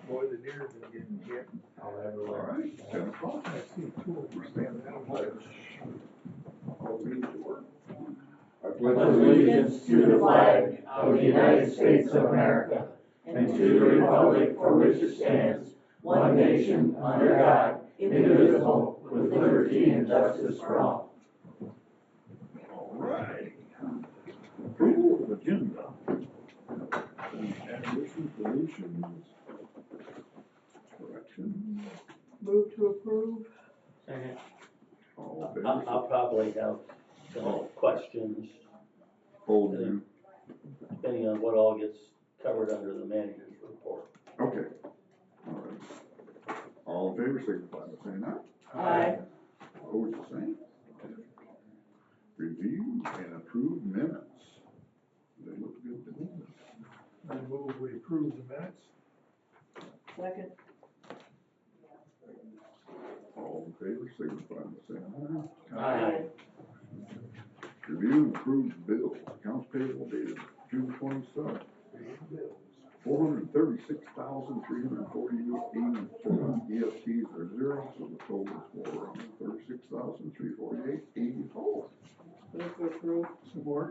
Boy, the deer have been getting hit. All right, 10 o'clock. I see two of them standing out. I'll read the word. I Pledge allegiance to the flag of the United States of America and to the republic for which it stands, one nation, under God, indivisible, with liberty and justice for all. All right. Approval of agenda. Additions, deletions, corrections. Move to approve. Second. All in I'll favor? probably have some questions, Hold you. depending on what all gets covered under the manager's report. Okay. All right. All in favor, signify by saying aye. Aye. Opposed, the same. Review and approve minutes. They look good to me. I move we approve the minutes. Second. All in favor, signify by saying aye. Aye. Review and approve bills. Accounts payable dated June 27th. $436,348.84. EFTs are zero, so the total is $436,348.84. Move to approve. Support.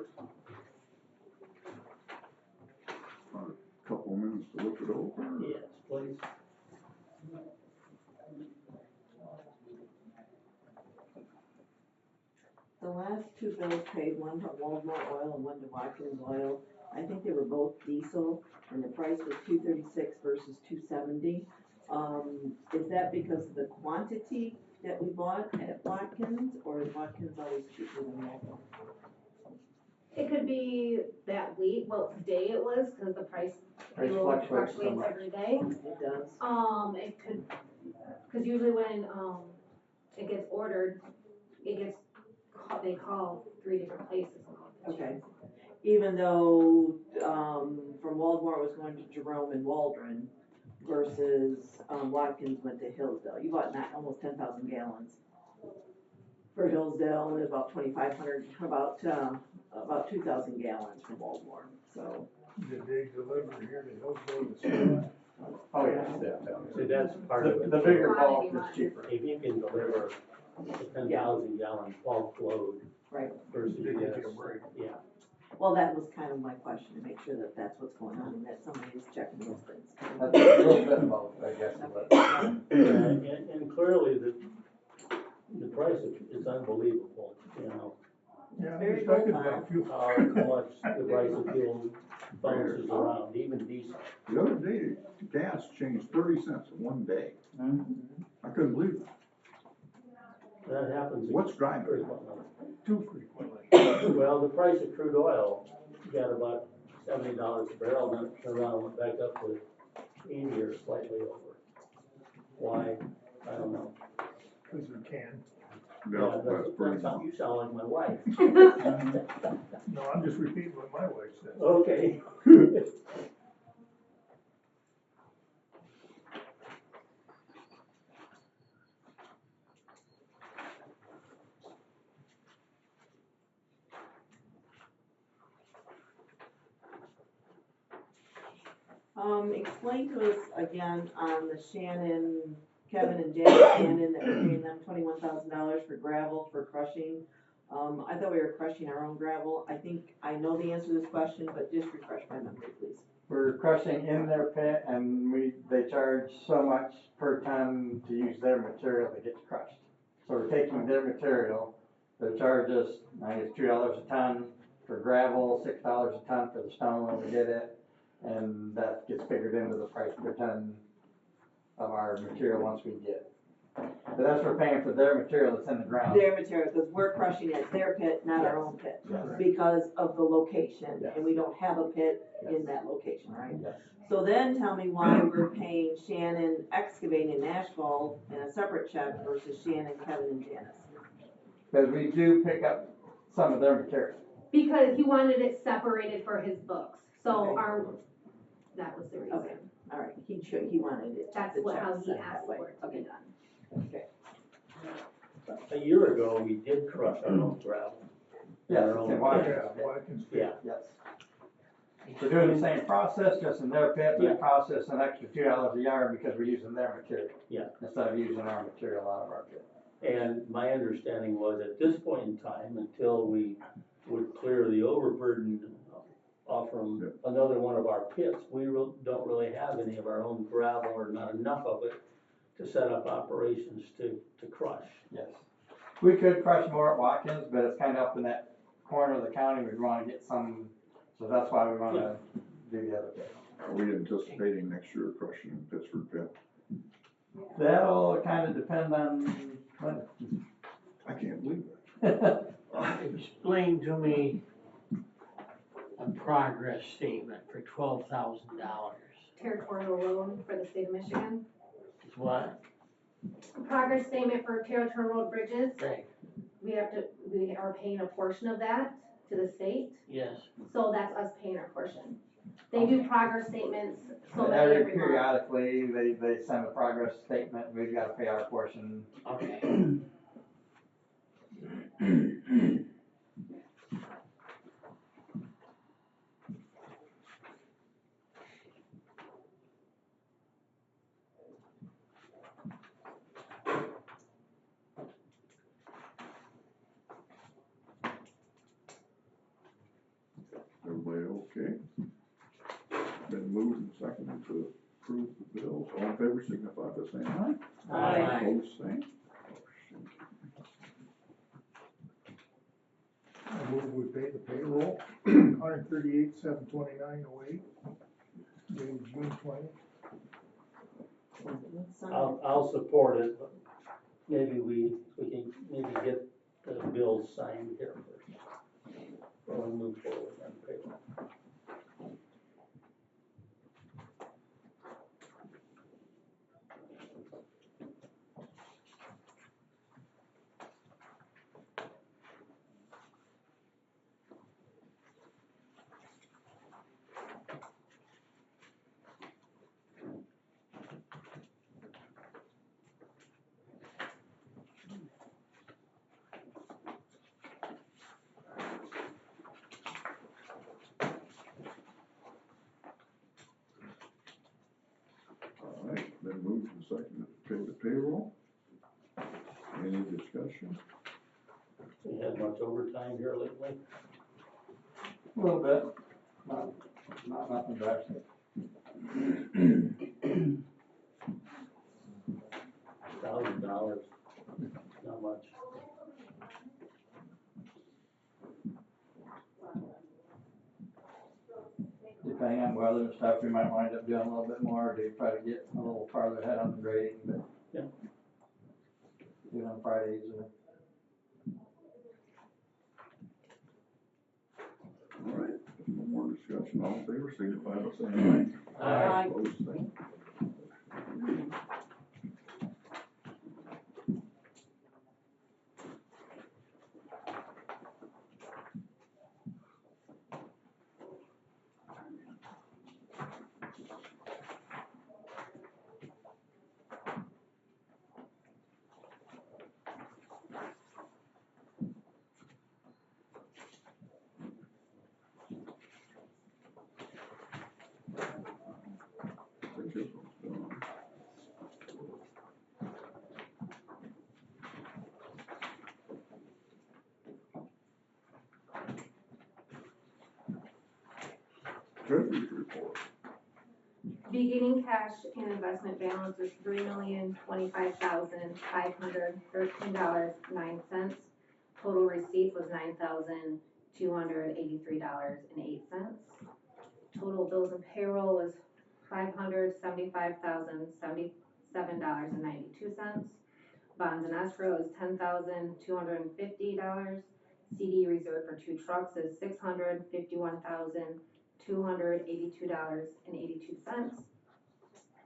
A couple minutes to look it over. Yes, please. The last two bills paid, one to Waldmore Oil and one to Watkins Oil. I think they were both diesel, and the price was $236 versus $270. Is that because of the quantity that we bought at Watkins, or is Watkins always cheaper than Waldmore? It could be that week, what day it was, cause the price Price fluctuates so fluctuates much. every day. It does. It could, cause usually when, it gets ordered, it gets, they call 3 different places. Okay. Even though, from Waldmore it was going to Jerome and Waldron versus, Watkins went to Hillsdale. You bought almost 10,000 gallons for Hillsdale, and about 2,500, about 2,000 gallons from Waldmore, so. Did they deliver here to Hillsdale this morning? Oh, yes. See, that's part of it. The bigger Quantity bulk is wise. cheaper. If you can deliver a 10,000 gallon bulk load Right. versus They can this, take a break. yeah. Well, that was kind of my question, to make sure that that's what's going on and that somebody is checking those things. That's a little bit of both, I guess. But And clearly the price is unbelievable, you know, Yeah, I'm Very just talking volatile. about fuel. how much the price of fuel bounces around, even diesel. The other day, gas changed 30 cents in one day. I couldn't believe it. That happens What's driving it? frequently. Too frequently. Well, the price of crude oil got about $70 a barrel, then it turned around and went back up to 80 or slightly over. Why? I don't know. Cause we can. No, that's pretty much. You sound like my wife. No, I'm just repeating what my wife said. Okay. Explain to us again on the Shannon, Kevin and Janet Shannon, that we're paying them $21,000 for gravel for crushing. I thought we were crushing our own gravel. I think I know the answer to this question, but just refresh my memory, please. we're crushing in their pit, and they charge so much per ton to use their material that gets crushed. So we're taking their material. They charge us, I think it's $2 a ton for gravel, $6 a ton for the stone when we get it, and that gets figured into the price per ton of our material once we get it. But that's what we're paying for their material that's in the ground. Their material, because we're crushing at their pit, not our own pit, Yes. because of the location, Yes. and we don't have a pit Yes. in that location, right? Yes. So then tell me why we're paying Shannon Excavating in Nashville in a separate check versus Shannon, Kevin, and Janice. Because we do pick up some of their material. Because he wanted it separated for his books, so Okay. that was the reason. Okay, all right, he wanted it. That's the what, check how he sent asked that way. for it to be Okay, done. okay. A year ago, we did crush our own gravel. Yes, Our it's own in pit. Watkins. Yeah, Watkins. Yeah, Yes. We're doing the same process, just in their pit, but Yeah. it costs us an extra $2 a yard because we're using their material. Yeah. Instead of using our material out of our pit. And my understanding was at this point in time, until we would clear the overburden off from another one of our pits, we don't really have any of our own gravel or not enough of it to set up operations to crush. Yes. We could crush more at Watkins, but it's kind of up in that corner of the county, we'd wanna get some, so that's why we wanna do the other pit. Are we anticipating next year crushing in Pittsburgh pit? That'll kind of depend on when. I can't believe it. Explain to me a progress statement for $12,000. Territorial road for the state of Michigan. Is what? Progress statement for territorial road bridges, Right, we are paying a portion of that to the state, yes. so that's us paying our portion. They do progress statements so And many every every month. periodically, they send a progress statement, we've gotta pay our portion. Okay. Everybody okay? Been moved and seconded to approve the bills. All in favor signify by saying aye. Aye. Opposed, same. I move we pay the payroll, $138,729.08, dated June 20. I'll support it, but maybe we can maybe get the bills signed here first. Before we move forward on payroll. All right, been moved and seconded to pay the payroll. Any discussion? We had much overtime here lately. A little bit, not nothing drastic. $1,000, not much. Depending on weather and stuff, we might wind up doing a little bit more to try to get a little farther ahead on the grading, but. Yeah. Do it on Fridays or. All right, if no more discussion, all in favor signify by saying aye. Aye. Opposed, same. I think this one's done. Treasurer's report. Beginning cash and investment balance was $3,025,513.09. Total receipts was $9,283.08. Total bills and payroll was $575,077.92. Bonds and escrow is $10,250. CD reserve for 2 trucks is $651,282.82.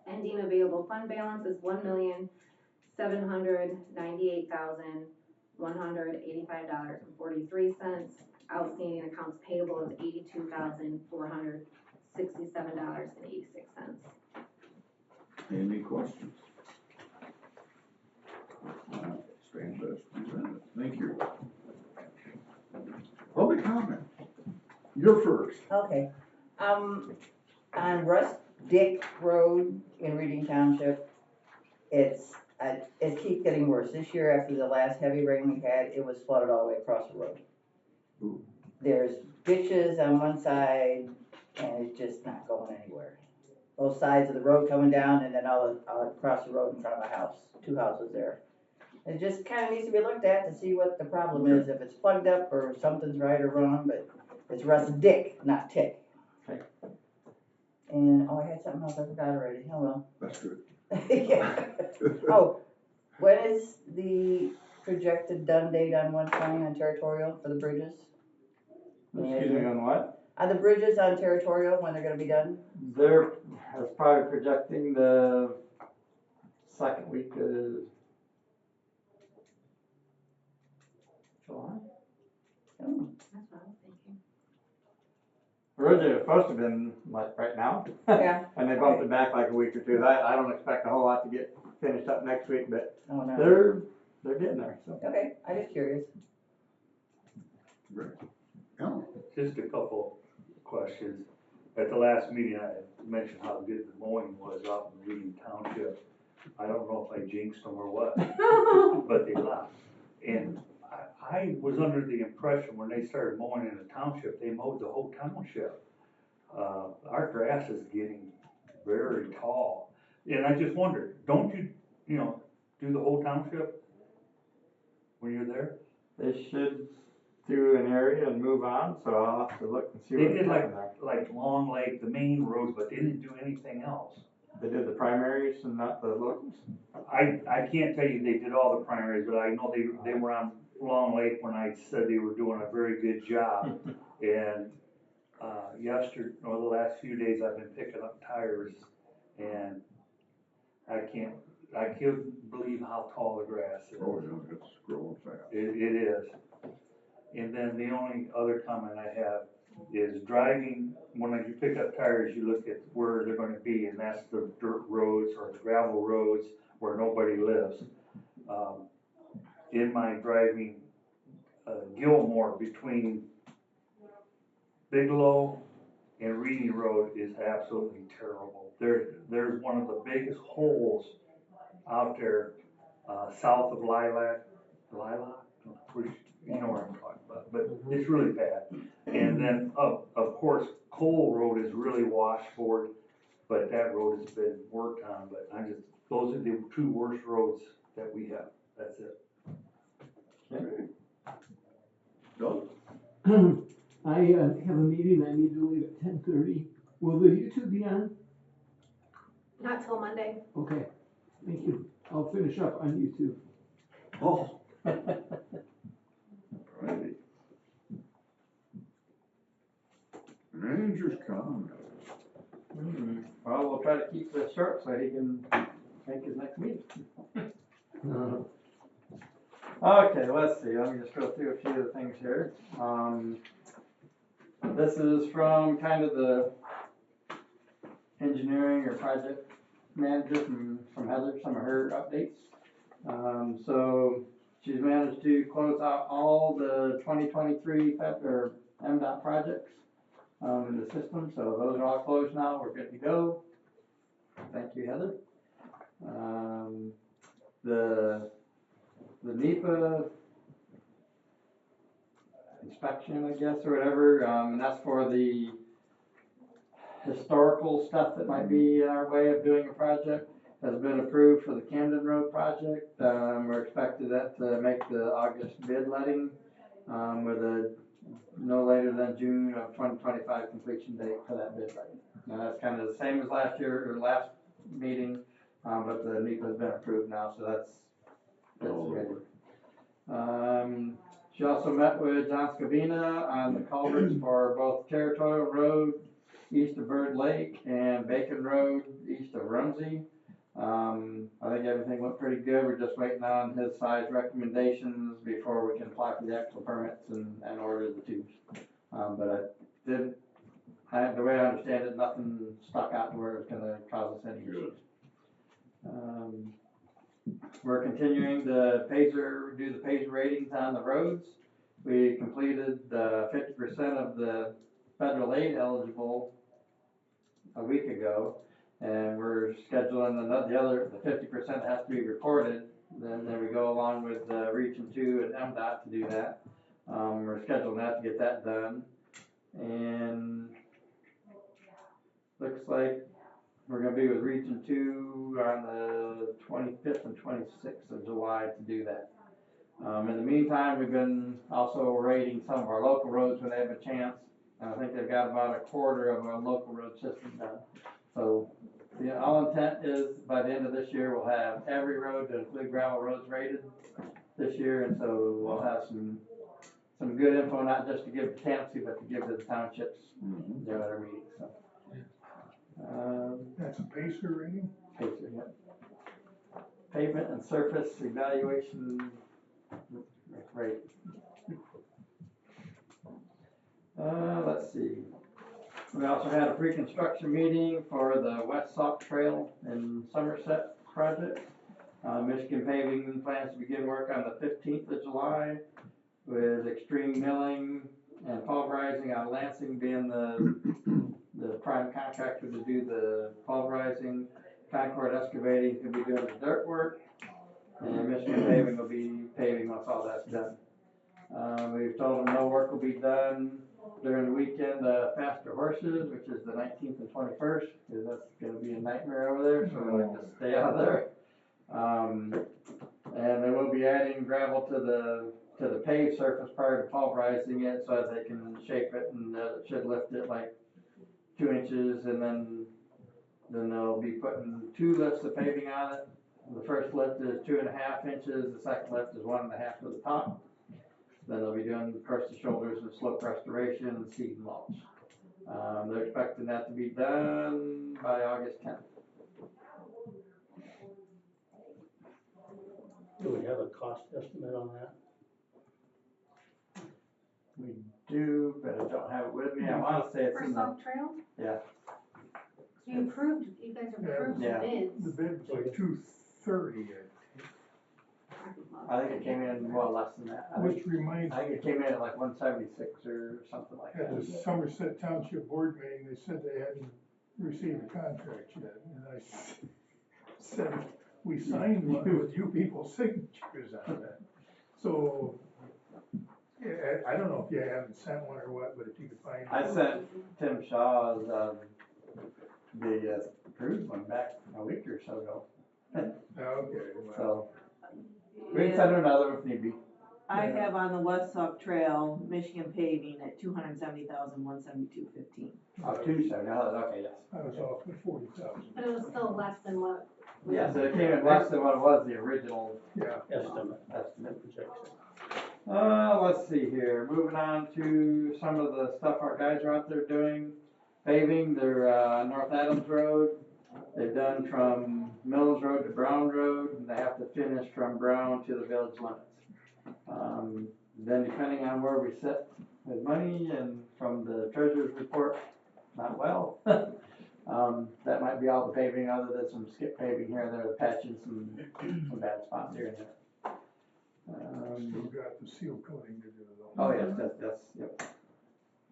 Ending available fund balance is $1,798,185.43. Outstanding accounts payable is $82,467.86. Any questions? Stand as presented. Thank you. Public comment. You're first. Okay, On Russ Dick Road in Reading Township, it keeps getting worse. This year, after the last heavy rain we had, it was flooded all the way across the road. Ooh. There's ditches on one side, and it's just not going anywhere. Both sides of the road coming down, and then all across the road in front of my house, 2 houses there. It just kinda needs to be looked at to see what the problem is, if it's plugged up or something's right or wrong, but it's Russ Dick, not Tick. Okay. And, I had something else I forgot already, oh well. That's good. Yeah. Oh, when is the projected done date on 120 on Territorial for the bridges? Excuse me, on what? Are the bridges on Territorial, when they're gonna be done? They're probably projecting the second week of July. Oh, That's what I was thinking. Originally, it was supposed to have been like right now. Yeah. And they bumped it back like a week or two. I don't expect a whole lot to get finished up next week, but oh no. they're getting there, so. Okay, I'm just curious. Great. Alan? Just a couple questions. At the last meeting, I mentioned how good the mowing was out in Reading Township. I don't know if I jinxed them or what, but they left. And I was under the impression when they started mowing in the township, they mowed the whole township. Our grass is getting very tall. And I just wondered, don't you, do the whole township when you're there? They should do an area and move on, so I'll have to look and see They what's did happening there. like Long Lake, the main roads, but they didn't do anything else. They did the primaries and not the locals? I can't tell you they did all the primaries, but I know they were on Long Lake when I said they were doing a very good job. And, the last few days I've been picking up tires and I couldn't believe how tall the grass is. Oh, yeah, it's growing fast. It is. And then the only other comment I have is driving, when you pick up tires, you look at where they're gonna be, and that's the dirt roads or the gravel roads where nobody lives. In my driving, Gilmore between Bigelow and Reading Road is absolutely terrible. There's one of the biggest holes out there, south of Lilac, which, you know where I'm talking about, but it's really bad. And then, of course, Cole Road is really washboard, but that road has been worked on, but those are the 2 worst roads that we have, that's it. Okay. Doug? I have a meeting, I need to leave at 10:30. Will the YouTube be on? Not till Monday. Okay, thank you. I'll finish up on YouTube. Oh. Righty. Manager's comment. Well, we'll try to keep this short so he can make his next meeting. Okay, let's see, let me just go through a few of the things here. This is from kind of the engineering or project manager from Heather, some of her updates. So she's managed to close out all the 2023 or MDOT projects in the system, so those are all closed now, we're good to go. Thank you, Heather. The NEPA inspection, I guess, or whatever, and that's for the historical stuff that might be in our way of doing a project, has been approved for the Camden Road project. We're expected that to make the August bid letting with a no later than June of 2025 completion date for that bid letting. Now that's kind of the same as last year or last meeting, but the NEPA has been approved now, so that's ready. She also met with John Scavina on the culverts for both Territorial Road east of Bird Lake and Bacon Road east of Rumsey. I think everything went pretty good. We're just waiting on his size recommendations before we can apply for the actual permits and order the tubes. But the way I understand it, nothing stuck out to where it's going to cause us any issues. We're continuing to do the Pacer ratings on the roads. We completed 50% of the federal aid eligible a week ago. And we're scheduling the 50% has to be reported. Then we go along with Region 2 and MDOT to do that. We're scheduling that to get that done. And looks like we're gonna be with Region 2 on the 25th and 26th of July to do that. In the meantime, we've been also rating some of our local roads when they have a chance. And I think they've got about a quarter of our local road system done. So the all intent is by the end of this year, we'll have every road to include gravel roads rated this year. And so we'll have some good info, not just to give to Tansy, but to give to the townships, at our meetings, so. That's a pacer rating? Pacer, yep. Pavement and surface evaluation rate. Let's see. We also had a pre-construction meeting for the West Sauk Trail in Somerset project. Michigan Paving plans to begin work on the 15th of July with Extreme Milling and pulverizing out of Lansing being the prime contractor to do the pulverizing. Concord Excavating will be doing the dirt work, and Michigan Paving will be paving once all that's done. We've told them no work will be done during the weekend, Faster Horses, which is the 19th and 21st, because that's going to be a nightmare over there, so we like to stay out of there. And they will be adding gravel to the paved surface prior to pulverizing it so that they can shape it, and it should lift it like 2 inches, and then they'll be putting 2 lifts of paving on it. The first lift is 2.5 inches, the second lift is 1.5 to the top. Then they'll be doing, of course, the shoulders and slope restoration and seed and mulch. They're expecting that to be done by August 10th. Do we have a cost estimate on that? We do, but I don't have it with me. I want to say it's For in the, Sauk Trail? yeah. You guys approved the Yeah. bids. The bid was like 230, I think it came in well less than that. which reminds I think me, it came in at like 176 or something like at the that. Somerset Township Board meeting, they said they hadn't received a contract yet, and I said, we signed one with you people's signatures on that. So, yeah, I don't know if you haven't sent one or what, but if you could find. I sent Tim Shaw's the approved one back a week or so ago. Okay, well, So we can send another if need be. I have on the West Sauk Trail, Michigan Paving at 270,172.15. Oh, 270. Okay, yes. I was off at 40,000. But it was still less than what. Yeah, so it came in less than what it was the original Yeah. Estimate. projection. Let's see here. Moving on to some of the stuff our guys are out there doing. Paving their North Adams Road. They've done from Mills Road to Brown Road, and they have to finish from Brown to the village limits. Then depending on where we sit with money and from the treasurer's report, not well. That might be all the paving other than some skip paving here and there, the patching some bad spots here and there. Still got the seal coating to do though. Oh yes, yep.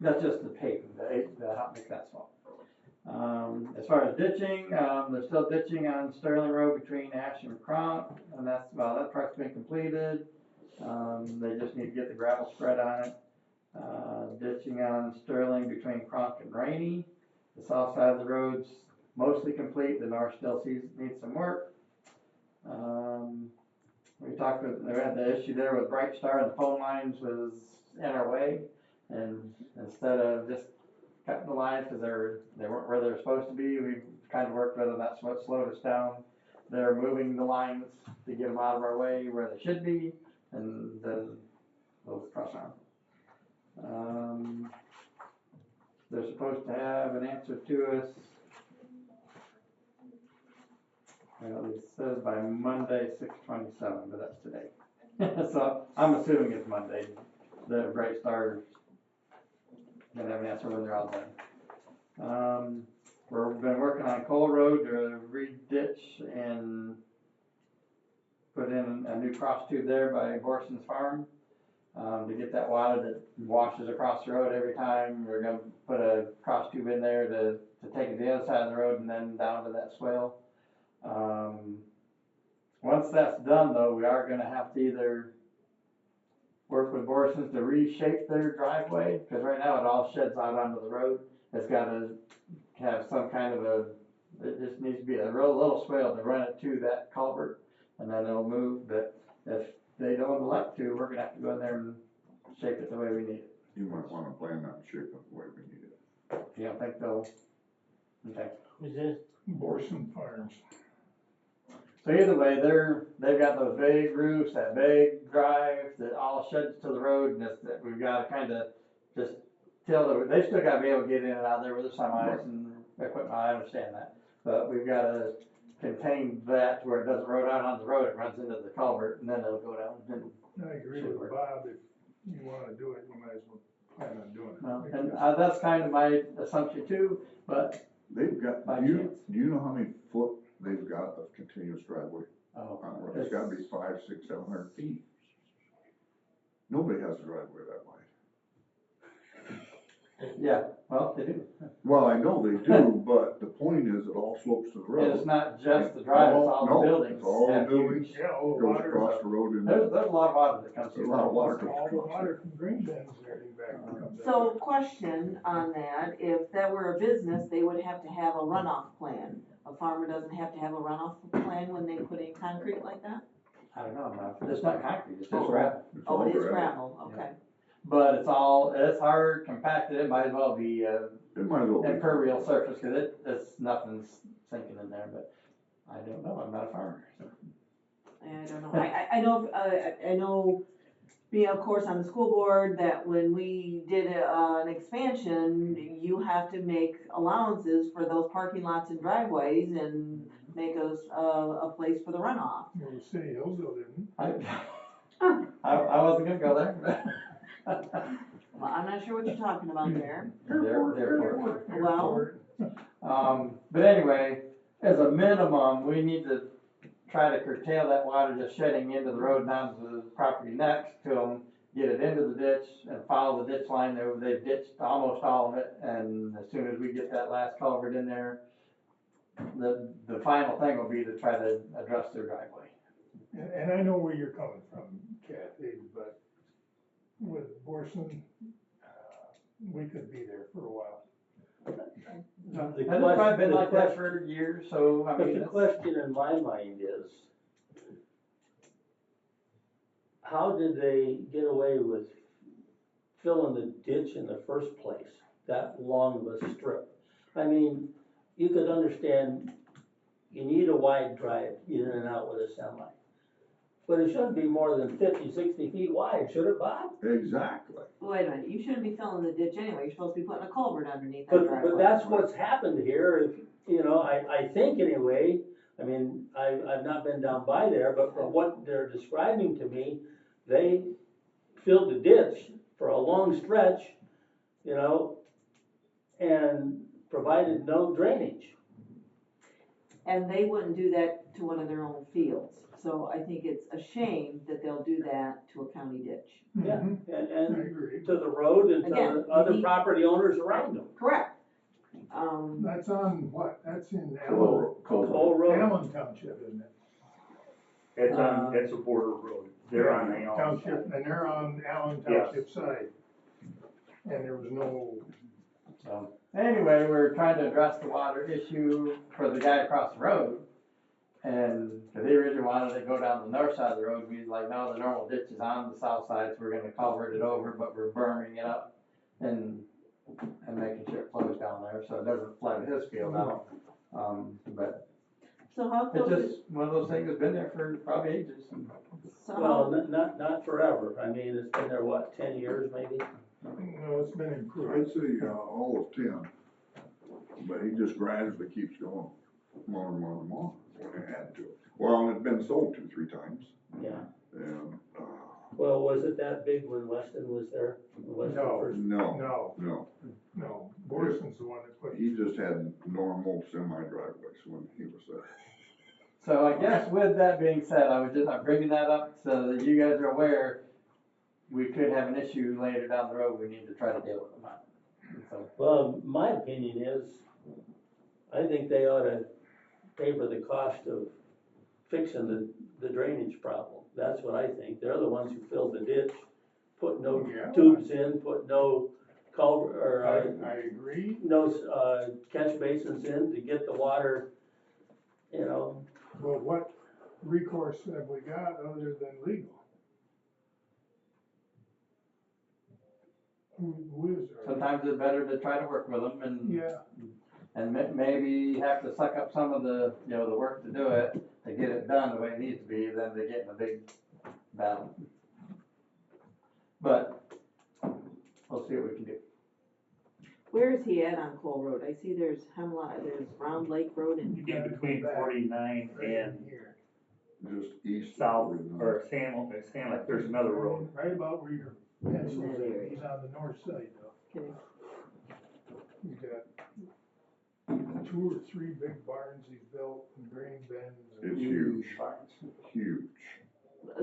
That's just the paving, the hot mix asphalt. As far as ditching, they're still ditching on Sterling Road between Ash and Cronk, and that part's been completed. They just need to get the gravel spread on it. Ditching on Sterling between Cronk and Rainey. The south side of the road's mostly complete, the north still needs some work. We had the issue there with Bright Star, and the phone lines was in our way, and instead of just cutting the lines because they weren't where they're supposed to be, we kind of worked with them. That's what slowed us down. They're moving the lines to get them out of our way where they should be, and then we'll cross on. They're supposed to have an answer to us. Well, it says by Monday, 6/27, but that's today. So I'm assuming it's Monday. The Bright Star gonna have an answer when they're all done. We've been working on Cole Road to re-ditch and put in a new cross tube there by Borson's Farm. To get that water that washes across the road every time. We're gonna put a cross tube in there to to take it to the other side of the road and then down to that swale. Once that's done though, we are gonna have to either work with Borsons to reshape their driveway, cause right now it all sheds out onto the road. It's gotta have some kind of it just needs to be a real little swale to run it to that culvert, and then it'll move, but if they don't elect to, we're gonna have to go in there and shape it the way we need it. You might wanna plan that and shape it the way we need it. You don't think they'll, okay. Who's this? Borson Farms. So either way, they've got those big roofs, that big drive that all sheds to the road, and that we've gotta kinda just they still gotta be able to get in and out there with the semis and equipment, I understand that. But we've gotta contain that to where it doesn't roll out on the road, it runs into the culvert, and then it'll go down. And I agree with Bob, if you wanna do it, you might as well plan on doing it. well, and that's kind of my assumption too, but They've got, By do chance. you know how many foot they've got of continuous driveway? It's gotta be 500, 600, 700 feet. Nobody has a driveway that wide. yeah, well, they do. Well, I know they do, but the point is it all slopes to the road. It's not just the drive, it's all the buildings. It's all the Yeah, buildings, Yeah, all the goes water, across the road and There's a lot of water that comes there's through. a lot of water all goes the across. water from Green Bends and everything back comes out. So question on that, if that were a business, they would have to have a runoff plan. A farmer doesn't have to have a runoff plan when they put in concrete like that? I don't know, it's not concrete, it's just Oh. gravel. It's Oh, all it is gravel. gravel, okay. But it's hard compacted, it might as well be It might as well be. impermeable surface, cause nothing's sinking in there, but I don't know, I'm not a farmer, so. I don't know, I know, being of course on the school board, that when we did an expansion, you have to make allowances for those parking lots and driveways and make a place for the runoff. Well, the city of Hillsdale didn't. I wasn't gonna go there. Well, I'm not sure what you're talking about there. Therefore. Well, But anyway, as a minimum, we need to try to curtail that water just shedding into the road down to the property next to them, get it into the ditch and follow the ditch line. They've ditched almost all of it, and as soon as we get that last culvert in there, the final thing will be to try to address their driveway. And I know where you're coming from, Kathy, but with Borson, we could be there for a while. It's probably been like that for years, so I But mean. the question in my mind is, how did they get away with filling the ditch in the first place, that long of a strip? I mean, you could understand, you need a wide drive in and out with a semi. But it shouldn't be more than 50, 60 feet wide, should it, Bob? Exactly. wait a minute, you shouldn't be filling the ditch anyway, you're supposed to be putting a culvert underneath that driveway. But that's what's happened here, I think anyway, I mean, I've not been down by there, but from what they're describing to me, they filled the ditch for a long stretch, and provided no drainage. And they wouldn't do that to one of their own fields, so I think it's a shame that they'll do that to a county ditch. Yeah, Mhm. I and agree. to the road and to Again, the other you need- property owners around them. Correct. That's on what? That's in Whole road. Allen Township, isn't it? It's a border road, they're on the Township, and they're on Allen Township side. And there was no, So, anyway, we're trying to address the water issue for the guy across the road. And, cause he originally wanted to go down the north side of the road, we was like, no, the normal ditch is on the south side, so we're gonna culvert it over, but we're berming it up. And making sure it flows down there, so it doesn't flood his field out. But So how it's close is, just one of those things that's been there for probably ages. so Well, how, not forever, I mean, it's been there, what, 10 years maybe? no, it's been I'd improved. say, all of 10, but he just gradually keeps going more and more and more when they add to it. Well, and it's been sold 2-3 times, Yeah, and, well, was it that big when Weston was there? Weston No. first- No, Borson's the one that put. he just had normal semi-driveways when he was there. So I guess with that being said, I'm bringing that up so that you guys are aware, we could have an issue later down the road we need to try to deal with them on. So, Well, my opinion is, I think they ought to pay for the cost of fixing the drainage problem. That's what I think. They're the ones who filled the ditch, put no Yeah. tubes in, put no culvert, or, I agree, no, catch basins in to get the water, you know. but what recourse have we got other than legal? Who is our? Sometimes it's better to try to work with them and. Yeah, And maybe have to suck up some of the, the work to do it, to get it done the way it needs to be, than to get in a big battle. But, we'll see what we can do. Where is he at on Cole Road? I see there's Hemlock, there's Round Lake Road and, In between 49 right and in here. Just east. south, of or Sam, like there's another road. Right about where your pencil's In that at, area. he's on the north side though. okay, He's got 2 or 3 big barns he's built in grain bins. It's huge, huge.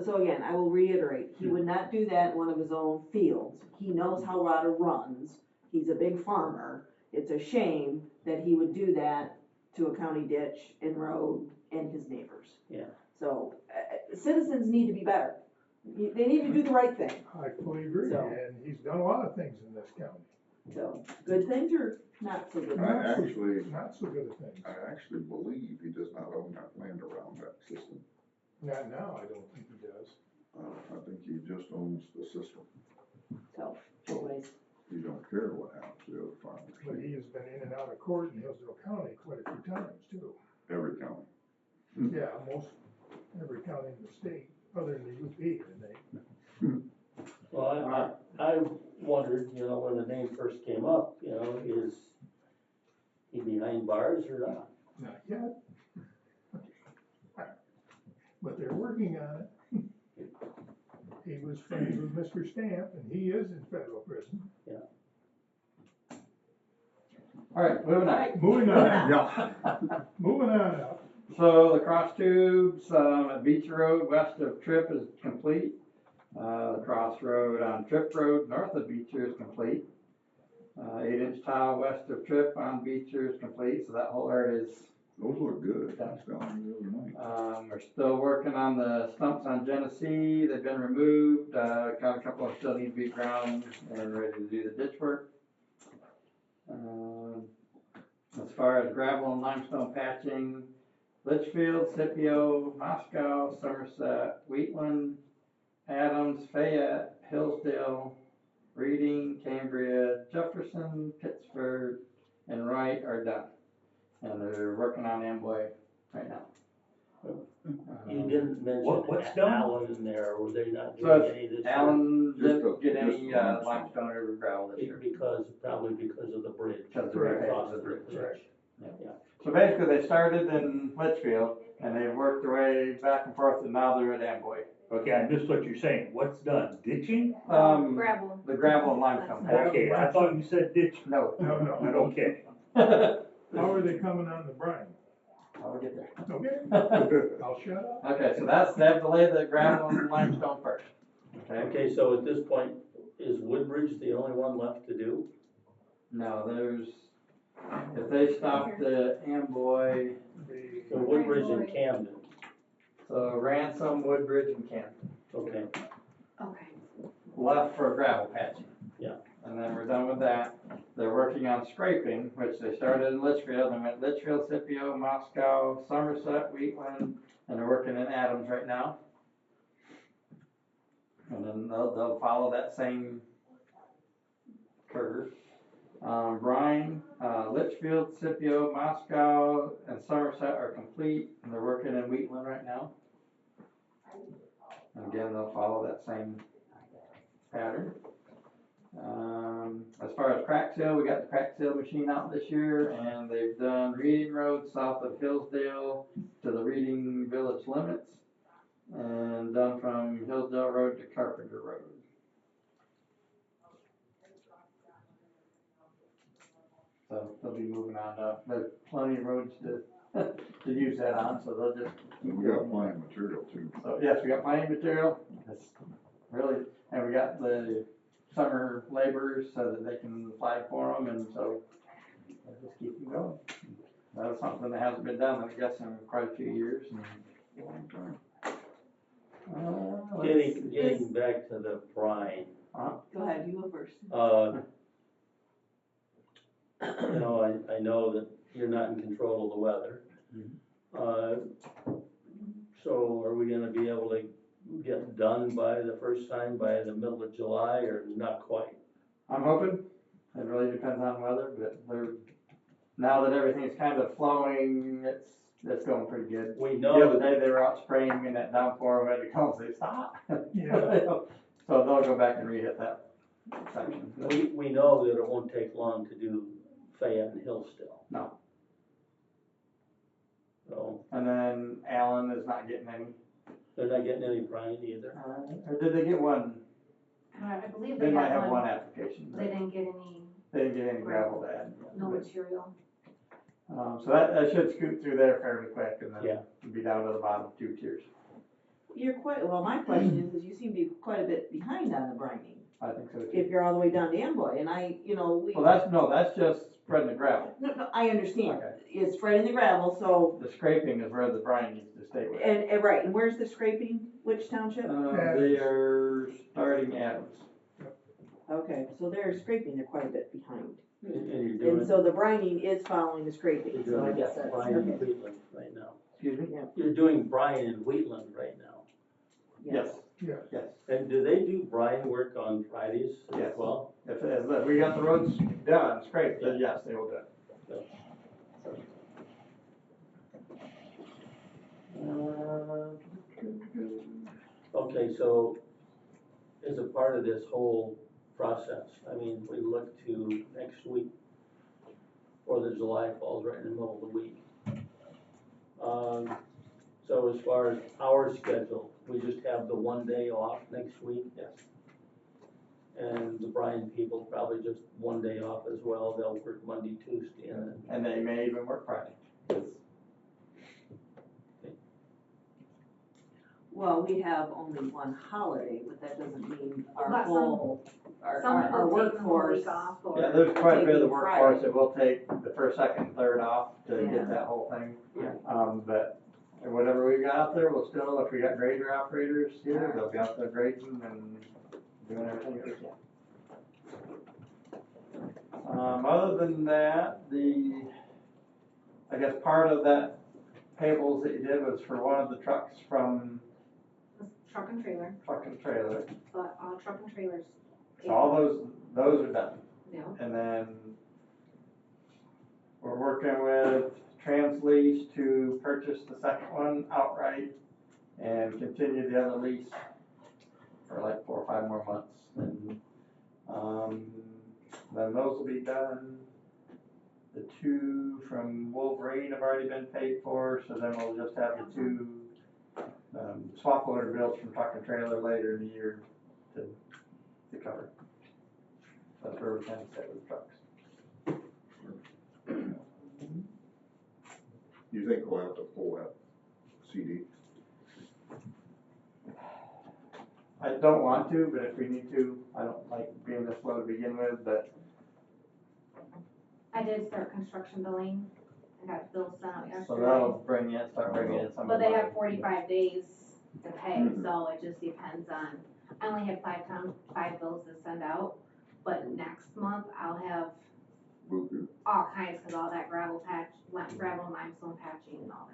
so again, I will reiterate, he would not do that in one of his own fields. He knows how water runs, he's a big farmer. It's a shame that he would do that to a county ditch and road and his neighbors. Yeah. So, citizens need to be better. They need to do the right thing. I fully agree, So- and he's done a lot of things in this county, So, good things or not so good? I actually, not so good at things. I actually believe he does not own that land around that system. Not now, I don't think he does. I think he just owns the system. So, anyways, He don't care what happens to the other farmers. But he has been in and out of court in Hillsdale County quite a few times too. Every county. Yeah, most, every county in the state, other than the UP, I think. Well, I wondered, when the name first came up, is he behind bars or not? Not yet. But they're working on it. He was friends with Mr. Stamp, and he is in federal prison. Alright, moving on. Moving on, Yeah. moving on up. So the cross tubes, at Beach Road west of Trip is complete. The cross road on Trip Road north of Beecher is complete. 8-inch tile west of Trip on Beecher is complete, so that whole area is. Those look good. That's down the other night. We're still working on the stumps on Genesee, they've been removed, got a couple of still need to be ground and ready to do the ditch work. As far as gravel and limestone patching, Litchfield, Scipio, Moscow, Somerset, Wheatland, Adams, Fayette, Hillsdale, Reading, Cambria, Jefferson, Pittsford, and Wright are done. And they're working on Amboy right now. You didn't mention What's done? Allen in there, or were they not So doing any of this? Allen Just didn't get any just limestone. limestone or gravel this year. Probably because of the bridge. Because of the Right. Across the the bridge. bridge. Yeah. So basically, they started in Litchfield, and they've worked their way back and forth, and now they're at Amboy. Okay, I missed what you're saying. What's done? Ditching? Gravel. The gravel and limestone patch. Okay, I thought you said ditching. No. No. Okay. How are they coming on the brine? I'll get there. Okay, I'll shut up. Okay, so they have to lay the gravel and limestone first. Okay? Okay, so at this point, is Woodbridge the only one left to do? No, if they stop the Amboy, So Woodbridge and Camden, so Ransom, Woodbridge, and Camden, okay. Okay. left for gravel patching. Yeah. And then we're done with that. They're working on scraping, which they started in Litchfield, and went Litchfield, Scipio, Moscow, Somerset, Wheatland, and they're working in Adams right now. And then they'll follow that same curve. Brine, Litchfield, Scipio, Moscow, and Somerset are complete, and they're working in Wheatland right now. And again, they'll follow that same pattern. As far as crack seal, we got the crack seal machine out this year, and they've done Reading Road south of Hillsdale to the Reading Village limits, and done from Hillsdale Road to Carpenter Road. So they'll be moving on. There's plenty of roads to to use that on, so they'll just. And we got plenty of material too. So yes, we got plenty of material. It's really, and we got the summer laborers so that they can apply for them, and so we'll just keep them going. That's something that hasn't been done, I guess, in quite a few years. Long time. Getting back to the brine, Go ahead, you go first. you know, I know that you're not in control of the weather. So are we gonna be able to get done by the first time, by the middle of July, or not quite? I'm hoping, it really depends on weather, but now that everything's kind of flowing, it's going pretty good. We The other know, day, they were out spraying in that downpour, we had to call and say, stop. Yeah. So they'll go back and re-hit that section. we know that it won't take long to do Fayette and Hillsdale. No. So, And then Allen is not getting any, they're not getting any brine either. or did they get one? I believe They they might had have one, one application, but they but didn't get any, they didn't get any gravel to add. no material. So that should scoot through there fairly quick and Yeah. then be down to the bottom 2 tiers. Well, my question is you seem to be quite a bit behind on the brining, I think so too. if you're all the way down to Amboy, and Well, that's just spreading the gravel. No, I understand, Okay. it's spreading the gravel, so, The scraping is where the brine needs to stay with. and right, and where's the scraping, which township? They are starting Adams. Okay, so they're scraping, they're quite a bit behind, And you're doing, and so the brining is following the scraping, you're so I doing guess that's, brine in okay, Wheatland right now. Excuse me? You're doing brine in Wheatland right now. yes. Yeah. Yes. And do they do brine work on Fridays as Yes. well? If we got the roads done, scraped, then yes, they will do it. Okay, so as a part of this whole process, I mean, we look to next week, Fourth of July falls right in the middle of the week. So as far as our schedule, we just have the one day off next week? Yes. And the Bryan people probably just one day off as well, they'll work Monday, Tuesday, and then. And they may even work Friday. Well, we have only one holiday, but that doesn't mean our But some- whole, our Some people take the whole workforce. week off, or. Yeah, there's quite a bit of the taking workforce Friday. that will take the first, second, third off to Yeah. get that whole thing. Yeah. But whatever we got out there, we'll still, if we got grader operators here, they'll be out there grading and doing everything they can. Other than that, I guess part of that payables that you did was for one of the trucks from Truck and trailer, Truck and Trailer. but all truck and trailers. So all those are done. Yeah. And then we're working with Translease to purchase the second one outright and continue the other lease for like 4 or 5 more months. And then those will be done. The 2 from Wolverine have already been paid for, so then we'll just have the 2 swap loader bills from Truck and Trailer later in the year to cover. That's where we kind of set with trucks. You think we'll have to pull that CD? I don't want to, but if we need to, I don't like being this low to begin with, but I did start construction billing, I got bills sent out so yesterday. that'll start bringing in some of But the they money. have 45 days to pay, Mhm. so it just depends on, I only have 5 bills to send out, but next month I'll have Buku. all kinds, cause all that gravel gravel and limestone patching and all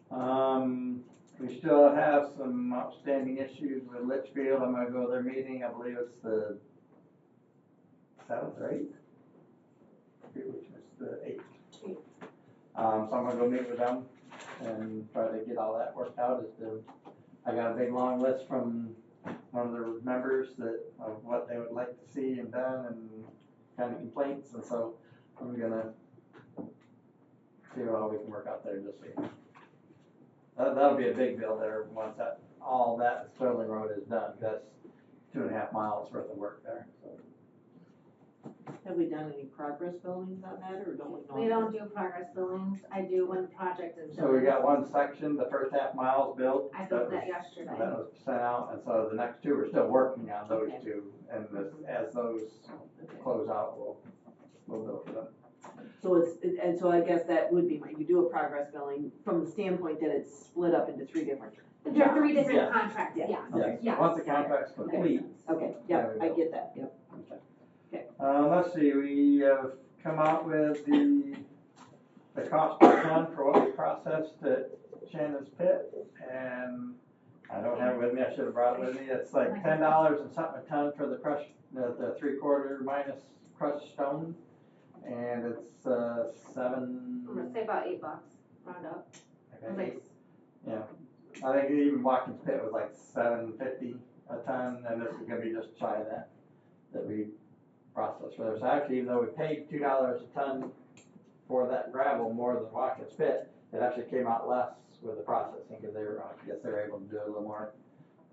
that. We still have some outstanding issues with Litchfield. I'm gonna go to their meeting, I believe it's the 7th or 8th? Which is the 8th. So I'm gonna go meet with them and try to get all that worked out. I got a big long list from one of their members of what they would like to see and done and kind of complaints, and so I'm gonna see what all we can work out there this week. That'll be a big bill there once all that Sterling Road is done, 'cause that's 2.5 miles worth of work there, so. Have we done any progress billings on that, or don't we know? We don't do progress billings, I do when the project is done. So we got one section, the first half mile's built. I built that yesterday. That was sent out, and so the next 2 we're still working on those Okay. 2, and as those close out, we'll bill for them. So and so I guess that would be you do a progress billing from the standpoint that it's split up into three different. There are three different Yes. contracts, Yeah. yes, Yes, yes. once the contract's That makes complete. sense. Okay, yeah, I get that, yep. Let's see, we have come out with the cost per ton for what we processed at Shannon's Pit, and I don't have it with me, I should have brought it with me, it's like $10 and something a ton for the crushed, the 3/4 minus crushed stone, and it's I'm gonna say about $8, round up. It was like, yeah, I think even Watkins Pit was like $7.50 a ton, and this is gonna be just shy of that we processed for there. So actually, even though we paid $2 a ton for that gravel more than Watkins Pit, it actually came out less with the processing, because they were, I guess they were able to do it a little more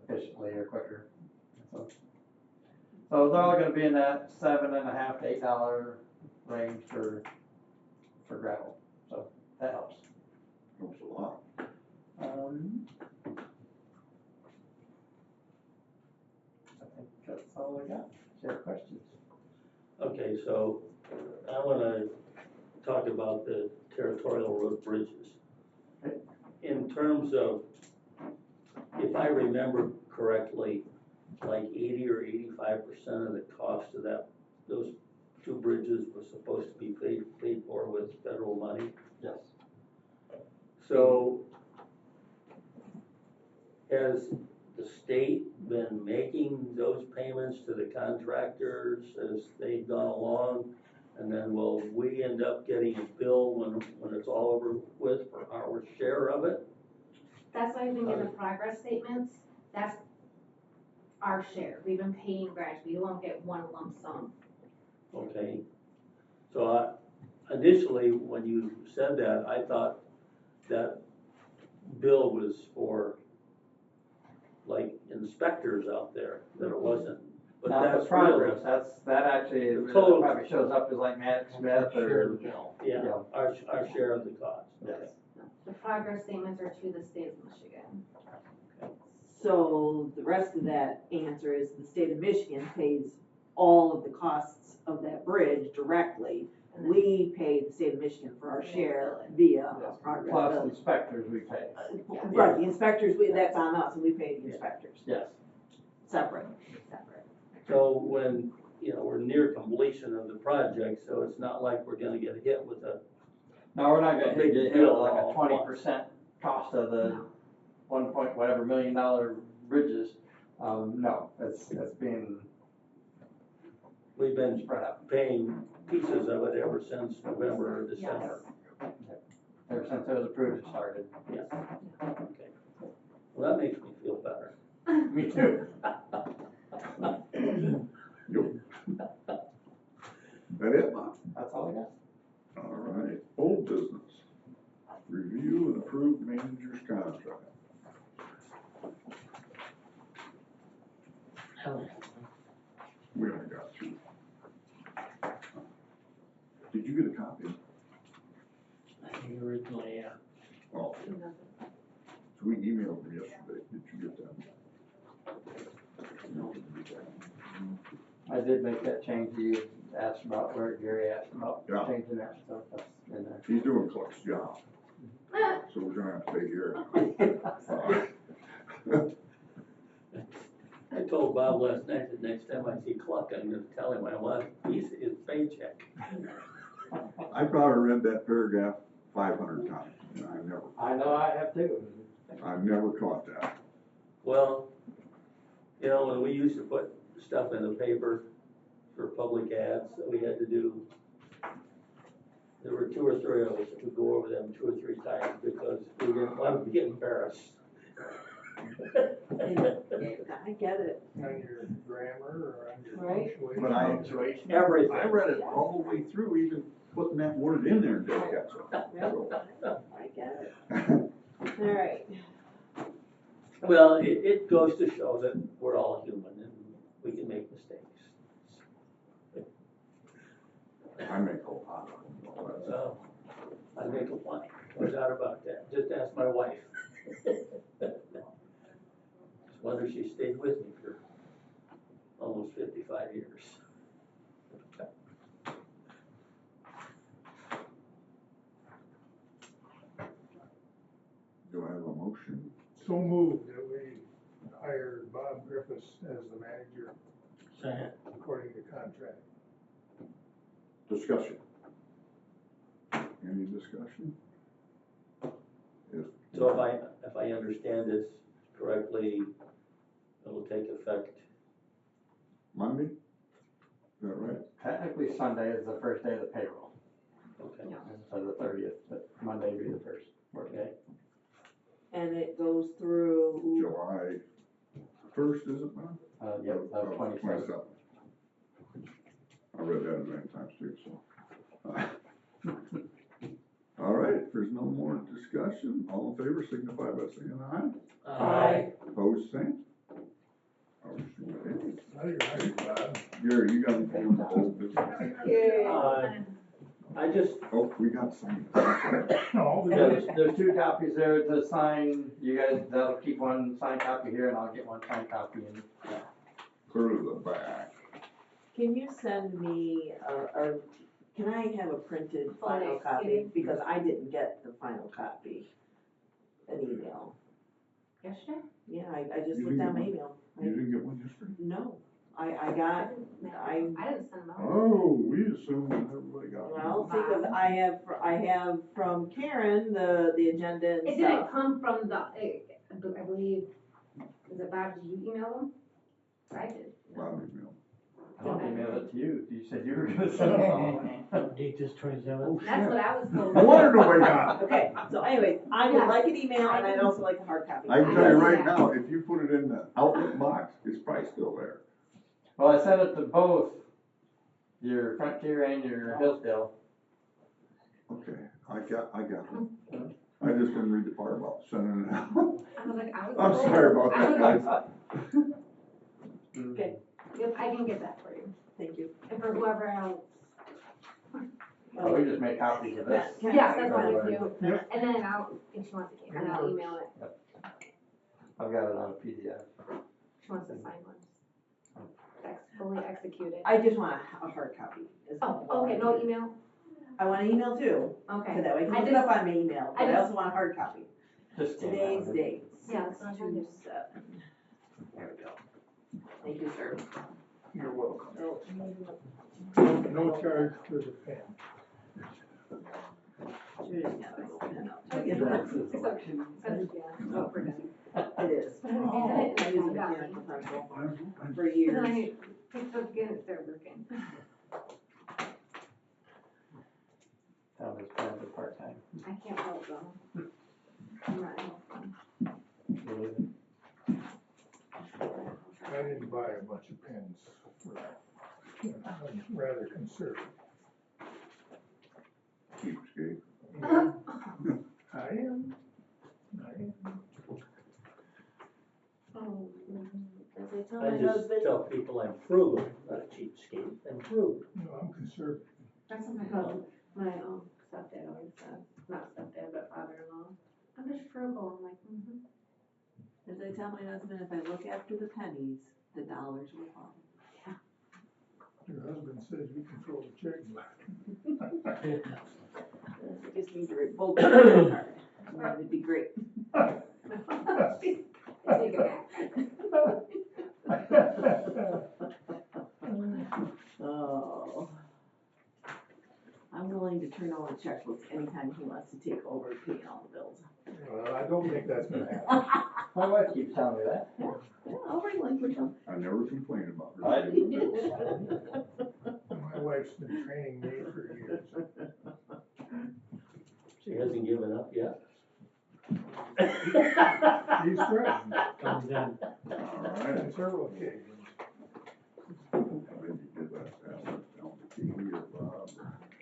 efficiently or quicker. So they're all gonna be in that $7.50 to $8 range for gravel, so that helps. Helps a lot. I think that's all I got. Is there questions? Okay, so I wanna talk about the territorial road bridges. Okay. In terms of, if I remember correctly, like 80 or 85% of the cost of those two bridges was supposed to be paid for with federal money. Yes. So has the state been making those payments to the contractors as they've gone along? And then will we end up getting a bill when it's all over with for our share of it? that's why I think in the progress statements, that's our share. We've been paying gradually, we won't get one lump sum. Okay, so initially, when you said that, I thought that bill was for like inspectors out there, that it wasn't, but Not that's the progress, really. that actually, The it total- probably shows up as like Maddox Smith or. Yeah, our share of the cost. Yes. The progress statements are to the state of Michigan. So the rest of that answer is the state of Michigan pays all of the costs of that bridge directly. And then- We pay the state of Michigan for our share via Yes. progress Plus billing. inspectors we pay. Right, the inspectors, that's on us, and we pay the inspectors, Yes. separate. So when, we're near completion of the project, so it's not like we're gonna get hit with a, No, we're not gonna Big hit bill like all a at 20% cost of the $1 million bridges. No, it's being we've been spread out paying pieces of it ever since November or December. ever since it was approved and started. Yeah. Okay. Well, that makes me feel better. Me too. That it, Bob? That's all I got. All right, old business. Review and approve manager's contract. We only got two. Did you get a copy? Originally, yeah. Oh, so we emailed them yesterday. Did you get that? No. I did make that change you asked about, where Gary asked about Yeah. changing that, so that's in there. He's doing Clark's job, so we're gonna have to pay Gary. I told Bob last night that next time I see Cluck, I'm gonna tell him I want a piece of his paycheck. I probably read that paragraph 500 times, and I know I have too. I've never caught that. Well, when we used to put stuff in the paper for public ads that we had to do, there were 2 or 3 of us that would go over them 2 or 3 times because we didn't want to get embarrassed. I get it. On your grammar or on your Right. punctuation. But I Everything. read it all the way through, even putting that word in there didn't catch it. I get it. All right. Well, it goes to show that we're all human and we can make mistakes. I make a lot of them, though, that's- Well, I make a point, no doubt about that. Just ask my wife. Just wonder she stayed with me for almost 55 years. Do I have a motion? So moved that we hire Bob Griffiths as the manager Second. according to contract. Discussion. Any discussion? If. So if I understand this correctly, it'll take effect, Monday? Is that right? Technically, Sunday is the first day of the payroll, okay, so the 30th, but Monday will be the first working day. And it goes through, July 1st, is it, man? Yep, 27th. 27th. I read that as many times too, so. All right, if there's no more discussion, all in favor signify by saying aye. Aye. Opposed, same. Motion carries. Now you're hired, Bob. Gary, you got anything on the old business? I just, Oh, we got some. No, There's 2 copies there to sign. You guys, that'll keep one signed copy here, and I'll get one signed copy in. Clear to the back. can you send me, can I have a printed final copy? Because I didn't get the final copy, an email. Yesterday? Yeah, I just You looked didn't at my get email. You didn't get one yesterday? No, I got, I didn't send them out. Oh, we assumed that everybody got one. well, see, cause I have from Karen, the agenda and It stuff. didn't come from the, I believe, is it Bob, did you email them? I did. Bob email. I'll email it to you. You said you were gonna send it all. Date this 27th. Oh, That's shit. what I was told. No wonder nobody got it. Okay, so anyways, I would Yeah. like an email and I'd also like a hard copy. I can tell you right now, if you put it in the outlet box, it's probably still there. Well, I sent it to both your Frontier and your Hillsdale. Okay, I got one. I just didn't read the part about sending it out. I was like, I was. I'm told. sorry about that, guys. Okay, Yep, I can get that for you, thank you. and for whoever else. Oh, we just make copies of this. Yeah, that's fine with you, Yep. and then if she wants to, and I'll email it, I've got it on a PDF. she wants to sign one. Fully executed. I just want a hard copy. is Oh, all okay, I no need. email, I want an email too, okay. so that way I can I look it just- up on my email, but I also want a hard copy. Just scan Today's that one. dates. Yeah, that's what I'm trying to do. 6/27. There we go. Thank you, sir. You're welcome. Oh, No charge for the pen. Judy's got a pen out. I get that. It's okay, yeah, so we're done. It is. Oh. I use a mechanical pencil for years. Then I picked up again and started working. Tell this plan for part-time. I can't help though. I'm not helping. I didn't buy a bunch of pens for that. I'm rather conservative. Cheapskate. I am. Oh, as I tell I my just husband. tell people I'm frugal, not a cheapskate, I'm frugal. No, I'm conservative. That's what my husband, my stepdad always says, not stepdad, but father-in-law. I'm just frugal, I'm like, As I tell my husband, if I look after the pennies, the dollars will follow. Your husband says you control the checkbook. I just need to revoke the credit card. That'd be great. Take it back. Oh. I'm willing to turn over checkbooks anytime he wants to take over paying all the bills. Well, I don't think that's gonna happen. My wife keeps telling me that. Yeah, I'll relinquish them. I never complain about her. I My wife's been training me for years. She hasn't given up yet. She's threatened Comes in. All right. on several occasions. Maybe give that down to Katie or Bob.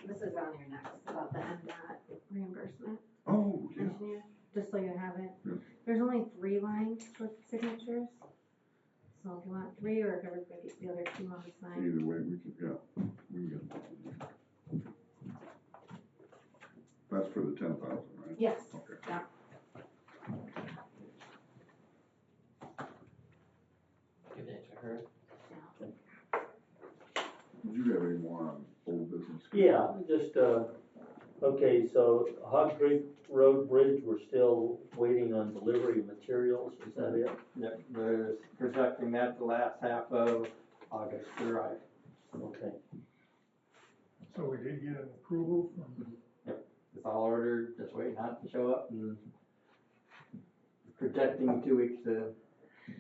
This is on your next, about the MDOT reimbursement Oh, yeah. engineer, just so you have it. Yes. There's only 3 lines with signatures. So if you want 3, or if everybody, the other 2 want to sign. Either way, we can, yeah, we can get. That's for the 10,000, right? Yes. Okay. Yeah. Give that to her. Did you have any more on old business? Yeah, just, Okay, so Hog Creek Road Bridge, we're still waiting on delivery of materials, is that it? Yep, they're projecting that the last half of August to arrive. Okay, So we did get an approval from, It's all ordered, just waiting on it to show up and projecting 2 weeks to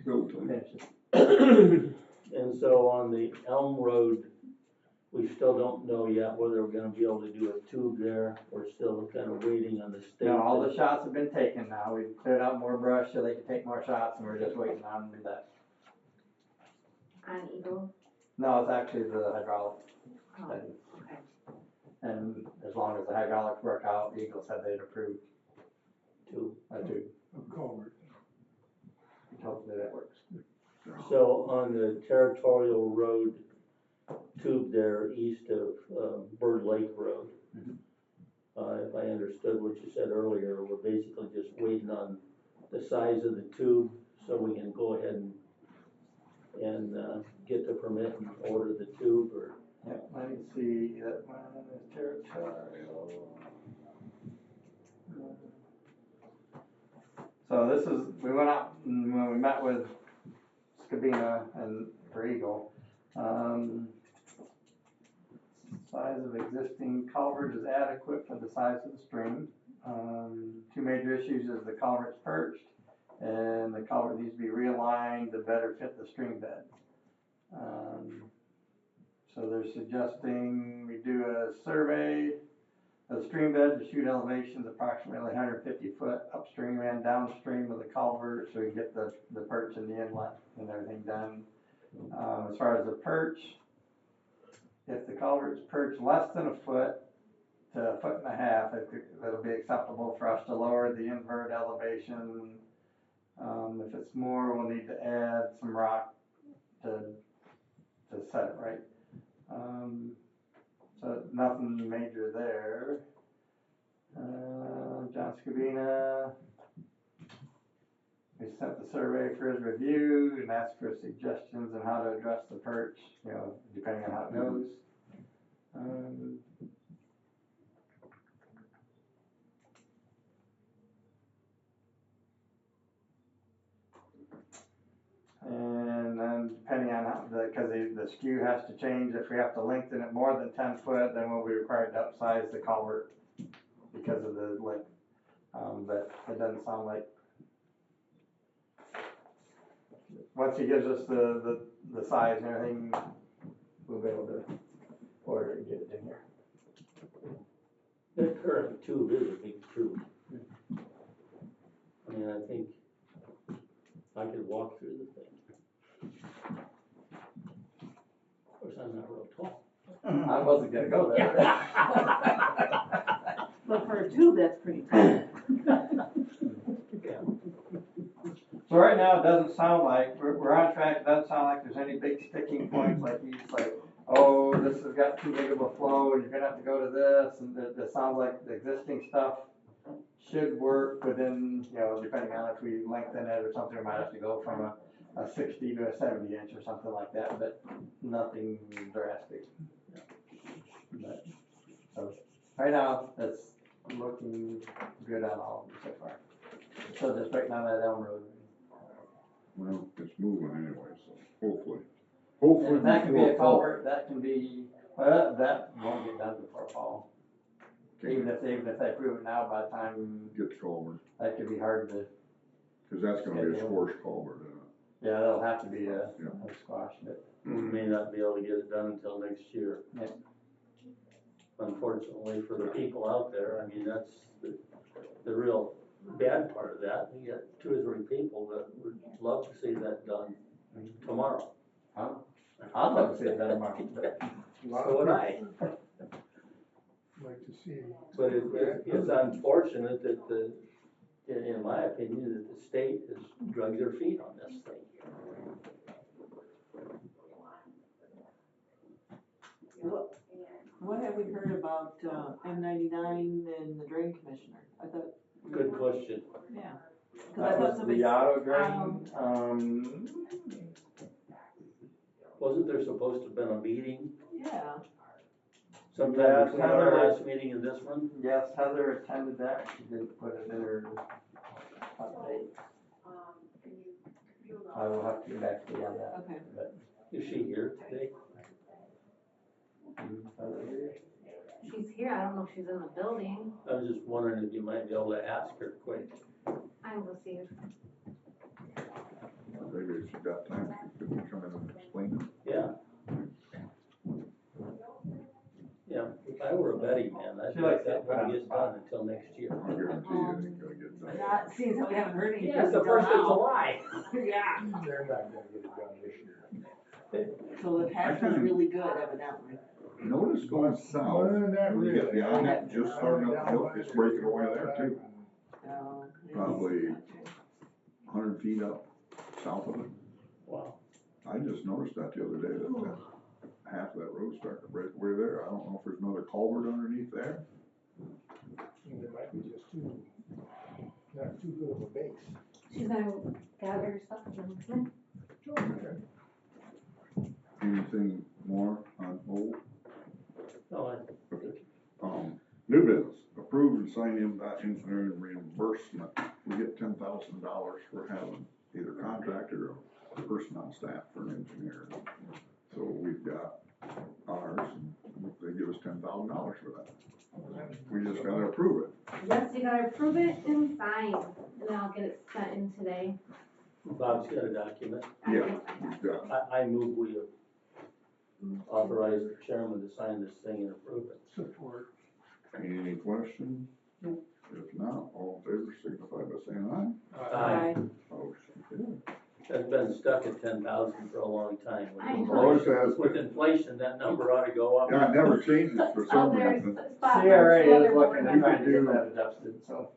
Build time. finish it. and so on the Elm Road, we still don't know yet whether we're gonna be able to do a tube there, we're still kind of waiting on the state. No, all the shots have been taken now, we've cleared out more brush so they can take more shots and we're just waiting on that. On Eagle. No, it's actually the hydraulic Oh, study. okay. And as long as the hydraulics work out, Eagle said they'd approve Tube. a tube. of culvert. Hopefully that works. So on the territorial road tube there east of Bird Lake Road, if I understood what you said earlier, we're basically just waiting on the size of the tube so we can go ahead and get the permit and order the tube, or Yeah, let me see, that one is territorial. So this is, we went out and when we met with Scabina and for Eagle, size of existing culvert is adequate for the size of the stream. Two major issues is the culvert's perched and the culvert needs to be realigned to better fit the stream bed. So they're suggesting we do a survey of the stream bed to shoot elevations approximately 150 foot upstream and downstream of the culvert so we can get the perch and the inlet and everything done. As far as the perch, if the culvert's perched less than a foot to a foot and a half, it'll be acceptable for us to lower the invert elevation. If it's more, we'll need to add some rock to set it right. So nothing major there. John Scabina, we sent the survey for his review and asked for suggestions on how to address the perch, depending on how it goes. And then depending on how, because the skew has to change, if we have to lengthen it more than 10 foot, then we'll be required to upsize the culvert because of the length. But it doesn't sound like, once he gives us the size and everything, we'll be able to order it and get it in here. the current tube is a big tube. I mean, I think I could walk through the thing. Of course, I'm not real tall. I wasn't gonna go there. But for a tube, that's pretty cool. Yeah. So right now, it doesn't sound like, we're on track, it doesn't sound like there's any big sticking points, like he's like, oh, this has got too big of a flow, and you're gonna have to go to this, and it sounds like the existing stuff should work within, depending on if we lengthen it or something, we might have to go from a 60 to a 70 inch or something like that, but nothing drastic. But, so, right now, it's looking good on all of them so far. So just waiting on that Elm Road. Well, it's moving anyway, so hopefully. That can be before a fall. culvert, that can be, well, that won't get done before fall. Even if they approve it now, by the time, Get the culvert, that could be hard to, cause that's gonna be a squash culvert, yeah, that'll have to be a Yeah. squash, but. We may not be able to get it done until next year. Yeah. Unfortunately for the people out there, I mean, that's the real bad part of that. You got 2 or 3 people that would love to see that done tomorrow. Huh? I'd love to see it done tomorrow. So would I. Like to see. But it's unfortunate that in my opinion, that the state has dragged their feet on this thing. What have we heard about, M99 and the drain commissioner? I thought. Good question. Yeah. 'Cause I That thought was somebody. the auto drain, Wasn't there supposed to have been a meeting? Yeah, Sometime Yes, between our Heather- last meeting and this one? Yes, Heather attended that, she didn't put it in her update. I will have to get back to you on that. Okay. Is she here today? Heather here? She's here, I don't know if she's in the building, I was just wondering if you might be able to ask her quick. I will see if, Maybe if she got time, she could come in and explain Yeah. Yeah, if I were a betting man, I'd She bet likes that to put on won't the get spot. done until next year. it. I guarantee you it ain't gonna get done. That seems like we haven't heard anything. Yeah, it's the first of July. Yeah, They're not gonna get it done this year. so the patch was really good evidently. Notice going south, Other than that, when you get really. beyond that, just starting up the hill, it's breaking away there too. Oh, yeah. Probably 100 feet up south of it. Wow. I just noticed that the other day, that half of that road started to break away there. I don't know if there's another culvert underneath there. And it might be just not too good of a base. she's gonna gather her stuff and then Anything more on old? No, New business, approve and sign in that engineering reimbursement. We get $10,000 for having either contractor or person on staff for an engineer. So we've got ours, and they give us $10,000 for that. We just gotta approve it. yes, you gotta approve it and sign, and then I'll get it sent in today. Bob's got a document. Yeah, we've got, I move we authorize the chairman to sign this thing and approve it. Support. any questions? If not, all in favor signify by saying Aye. Motion carried. That's been stuck at 10,000 for a long time. With I know. Always has. With inflation, that number ought to go up. Yeah, it never changes for Oh, some there's reason. a spot for CRA two other is board looking at members. trying to get that adjusted, so.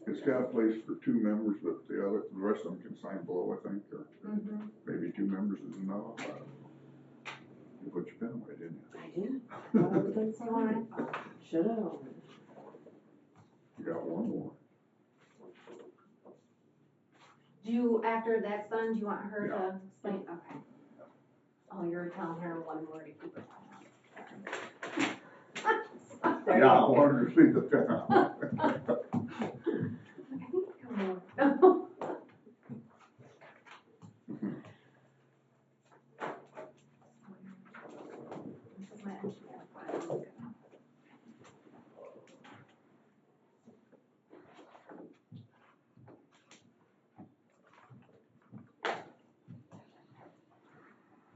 It's got a place for 2 members, but the rest of them can sign below, I think, or Mhm. maybe 2 members is enough. I don't know. You put your pen away, didn't you? I did. Thought I was gonna say one. Should've. You got one more. Do you, after that's done, do you want her Yeah. to explain, okay. Oh, you're telling her one more to keep it. There Yeah, I you go. wanted to see the pen. Come on. This is my engineer file.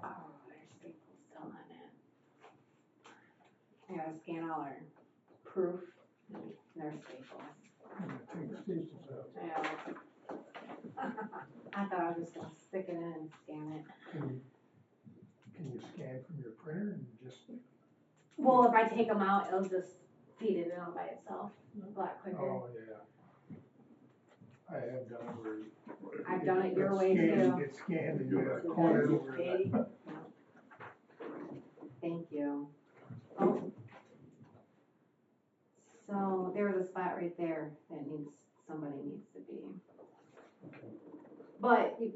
Oh, there's staples still on it. I gotta scan all our proof, there's staples. Take staples out. Yeah. I thought I was just gonna stick it in and scan it. Can you scan from your printer and just, Well, if I take them out, it'll just feed it in by itself, a lot quicker. oh, yeah. I have done it where. I've done it your way scanned- too. It's scanned and you Yeah. have to corner it over Katie? that. Thank you. Oh. So there was a spot right there that somebody needs to be. But you,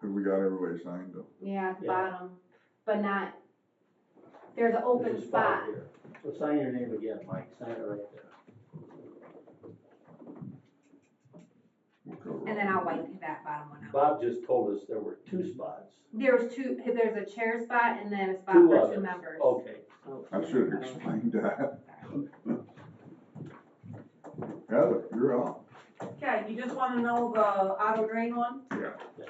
Have we got everybody signed up? yeah, at the Yeah. bottom, but not, there's an open There's a spot. here. So sign your name again, Mike, sign it right there. We'll cover And then all. I'll wipe that bottom one out. Bob just told us there were 2 spots. There's a chair spot and then a spot 2 for others. 2 members. Okay. I should have explained that. Heather, you're up. Okay, you just wanna know the auto drain one? Yeah. Yes.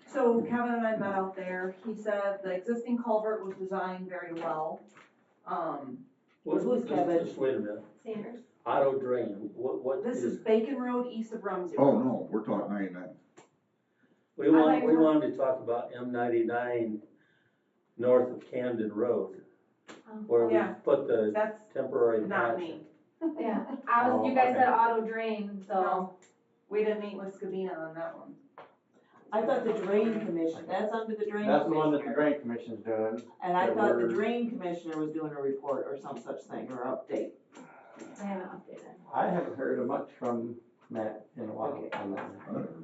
So Kevin and I met out there, he said the existing culvert was designed very well. Who's Kevin? Just wait a minute. Sanders. Auto drain, what This is Bacon Road east of Rumsey. Oh, no, we're talking 99. We I thought want, you we were- wanted to talk about M99 north of Camden Road, where we Yeah. put the That's temporary not patch. me. Yeah, Oh, you guys okay. said auto drain, so. No, we didn't meet with Scavina on that one. I thought the drain commission, that's under the drain That's the one that the commissioner. drain commission's doing. And I that thought the we're- drain commissioner was doing a report or some such thing, or update. I haven't updated. I haven't heard of much from met in a while on that.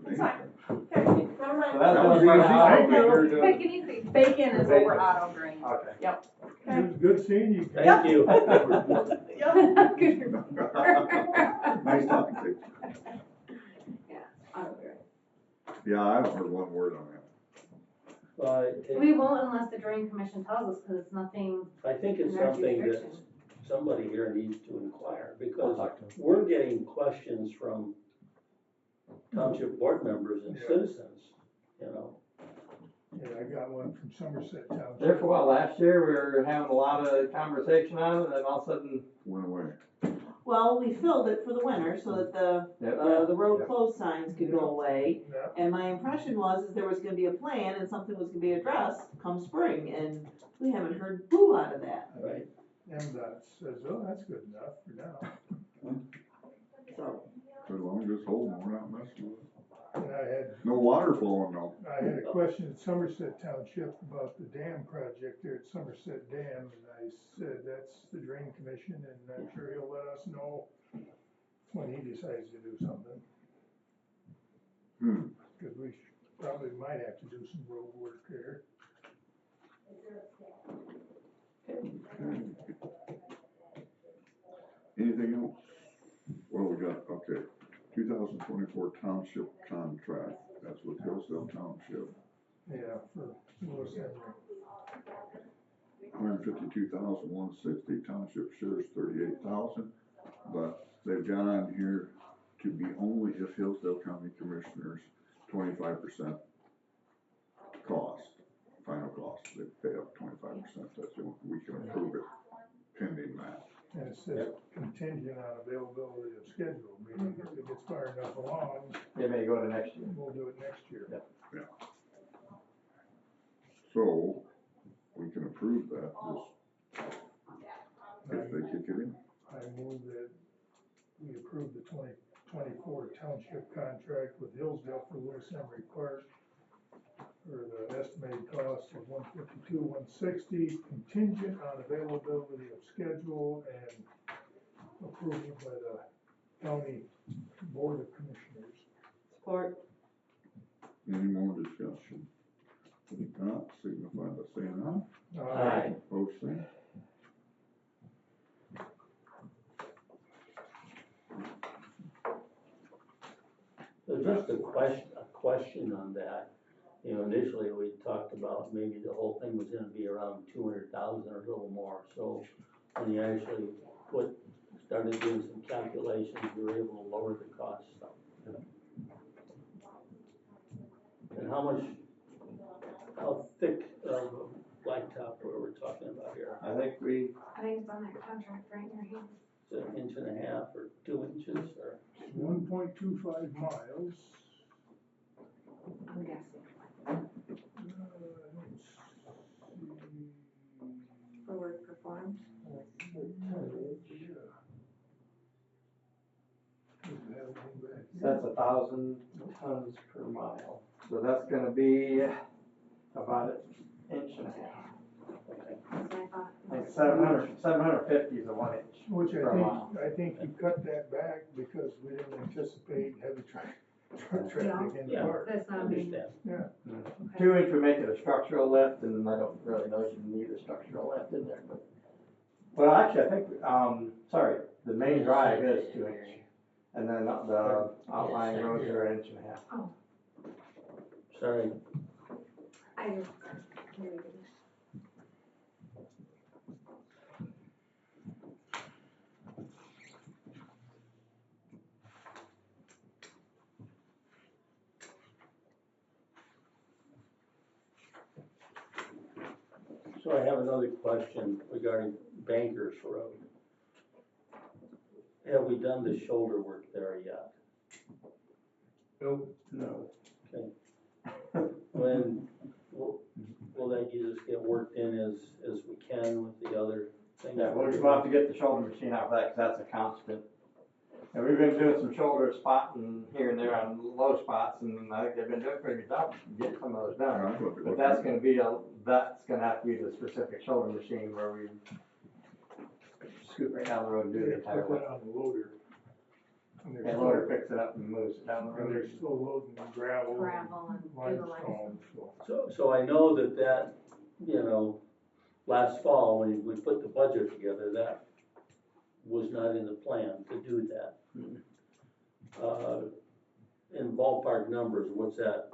It's fine. Okay, never So mind. that's That was one easy. thing. Thank you. Take it easy. Bacon is over auto drain. Okay. Yep. Good seeing you. guys. Thank you. Yep. Good. Nice talking to you. Auto drain. Yeah, I haven't heard one word on that. We won't unless the drain commission tells us, cause it's nothing I think it's in our something that jurisdiction. somebody here needs to inquire, because Talk to 'em. we're getting questions from township board members and Yeah. citizens, you know. Yeah, I got one from Somerset Township. There for a while, last year, we were having a lot of conversation on it, and then all of a sudden, Went away. Well, we filled it for the winter so that the road closed signs could go away. Yeah, And my impression was is there was gonna be a plan and something was gonna be addressed come spring, and we haven't heard boo out of that, Right. MDOT says, oh, that's good enough for now. so. So long as it's holding, we're not messing with it. And I had No water flowing though. I had a question at Somerset Township about the dam project there at Somerset Dam, and I said, that's the drain commission, and I'm sure he'll let us know when he decides to do something, cause we probably might have to do some road work there. Anything else? What do we got? Okay, 2024 township contract, that's with Hillsdale Township, Yeah, for Lewis Henry. 152,160, township shares 38,000, but they've got on here to be only if Hillsdale County Commissioners 25% cost, final cost, they pay up 25%, that's the, we can approve it pending that. And it says contingent on availability of schedule, meaning if it gets far enough along, it may go to next year. we'll do it next year. So, we can approve that, just if they kick it in. I move that we approve the 2024 township contract with Hillsdale for Lewis Henry Park for the estimated cost of $152,160, contingent on availability of schedule and approval by the county board of commissioners. Support. Any more discussion? If not, signify by saying aye. Aye. Opposed, same. So just a question on that. You know, initially we talked about maybe the whole thing was gonna be around 200,000 or a little more. So when you actually started doing some calculations, you were able to lower the cost some. And how thick of a blacktop were we talking about here? I think I think it's on that contract right in your hand. Is it 1.5 inches or 2 inches or? 1.25 miles. I'm guessing, for work performed. that's 1,000 tons per mile, so that's gonna be about an inch and a half. That's what I thought. Like 750 is a 1 inch. Which per mile. I think he cut that back because we didn't anticipate heavy traffic in the Yeah. park. That's I not me. understand. Yeah, Okay. 2 inch would make it a structural lift, and I don't really know if you need a structural lift in there, but. Well, actually, I think, sorry, the main drive is 2 inch, and then the outlying roads are 1.5 inches. Sorry. I just, here we go. So I have another question regarding Bankers Road. Have we done the shoulder work there yet? Nope. No. When, will that just get worked in as we can with the other things? Yeah, we'll have to get the shoulder machine out for that, 'cause that's a constant. And we've been doing some shoulder spotting here and there on low spots, and I think they've been doing a pretty good job getting some of those done. But that's gonna have to be the specific shoulder machine where we scoot right down the road and do the entire put work. that on the loader. And loader picks picks it up and moves it down the And they're road. still loading gravel Gravel and and big limestone, so. So I know that, you know, last fall, when we put the budget together, that was not in the plan to do that. In ballpark numbers, what's that